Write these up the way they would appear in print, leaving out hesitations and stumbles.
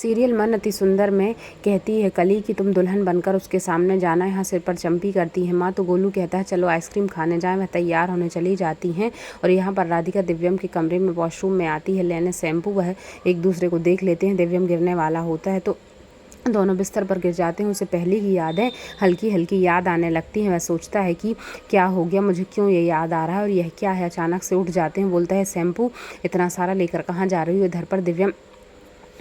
Serial मन अति सुंदर में कहती है कली कि तुम दुल्हन बनकर उसके सामने जाना। यहाँ सिर पर चंपी करती है माँ, तो गोलू कहता है चलो आइसक्रीम खाने जाएं। वह तैयार होने चली जाती हैं और यहाँ पर राधिका दिव्यम के कमरे में वॉशरूम में आती है लेने शैम्पू। वह एक दूसरे को देख लेते हैं। दिव्यम गिरने वाला होता है तो दोनों बिस्तर पर गिर जाते हैं। उसे पहले की यादें हल्की हल्की याद आने लगती हैं। वह सोचता है कि क्या हो गया, मुझे क्यों ये याद आ रहा है और यह क्या है। अचानक से उठ जाते हैं। बोलता है शैम्पू इतना सारा लेकर कहाँ जा रही हो। इधर पर दिव्यम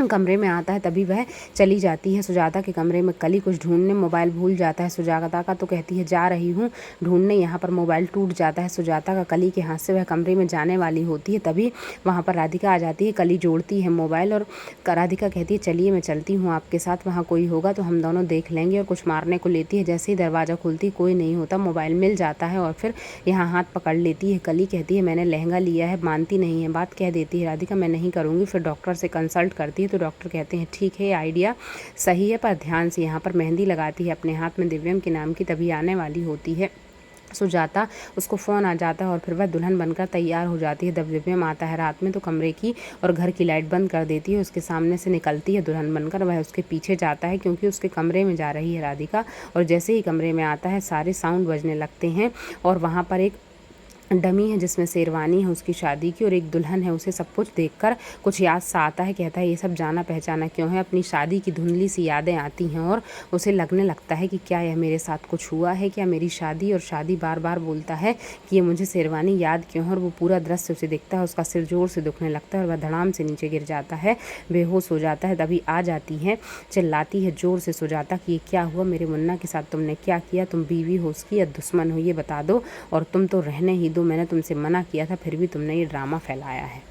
कमरे में आता है तभी वह चली जाती है सुजाता के कमरे में। कली कुछ ढूंढने मोबाइल भूल जाता है सुजाता का, तो कहती है जा रही हूँ ढूंढने। यहाँ पर मोबाइल टूट जाता है सुजाता का कली के हाथ से। वह कमरे में जाने वाली होती है तभी वहाँ पर राधिका आ जाती है। कली जोड़ती है मोबाइल और राधिका कहती है चलिए मैं चलती हूँ आपके साथ, वहाँ कोई होगा तो हम दोनों देख लेंगे, और कुछ मारने को लेती है। जैसे ही दरवाज़ा खुलती कोई नहीं होता, मोबाइल मिल जाता है और फिर यहाँ हाथ पकड़ लेती है। कली कहती है मैंने लहंगा लिया है, मानती नहीं है, बात कह देती है राधिका मैं नहीं करूँगी। फिर डॉक्टर से कंसल्ट करती है तो डॉक्टर कहते हैं ठीक है ये आइडिया सही है पर ध्यान से। यहाँ पर मेहंदी लगाती है अपने हाथ में दिव्यम के नाम की, तभी आने वाली होती है सुजाता। उसको फ़ोन आ जाता है और फिर वह दुल्हन बनकर तैयार हो जाती है। दिव्यम आता है रात में तो कमरे की और घर की लाइट बंद कर देती है। उसके सामने से निकलती है दुल्हन बनकर। वह उसके पीछे जाता है क्योंकि उसके कमरे में जा रही है राधिका, और जैसे ही कमरे में आता है सारे साउंड बजने लगते हैं और वहाँ पर एक डमी है जिसमें शेरवानी है उसकी शादी की और एक दुल्हन है। उसे सब कुछ देखकर कुछ याद सा आता है। कहता है ये सब जाना पहचाना क्यों है। अपनी शादी की धुंधली सी यादें आती हैं और उसे लगने लगता है कि क्या यह मेरे साथ कुछ हुआ है, क्या मेरी शादी। और शादी बार बार बोलता है कि ये मुझे शेरवानी याद क्यों है, और वो पूरा दृश्य उसे दिखता है। उसका सिर जोर से दुखने लगता है और वह धड़ाम से नीचे गिर जाता है, बेहोश हो जाता है। तभी आ जाती है, चिल्लाती है जोर से सुजाता कि ये क्या हुआ, मेरे मुन्ना के साथ तुमने क्या किया, तुम बीवी हो उसकी या दुश्मन हो ये बता दो, और तुम तो रहने ही दो, मैंने तुमसे मना किया था फिर भी तुमने ये ड्रामा फैलाया है।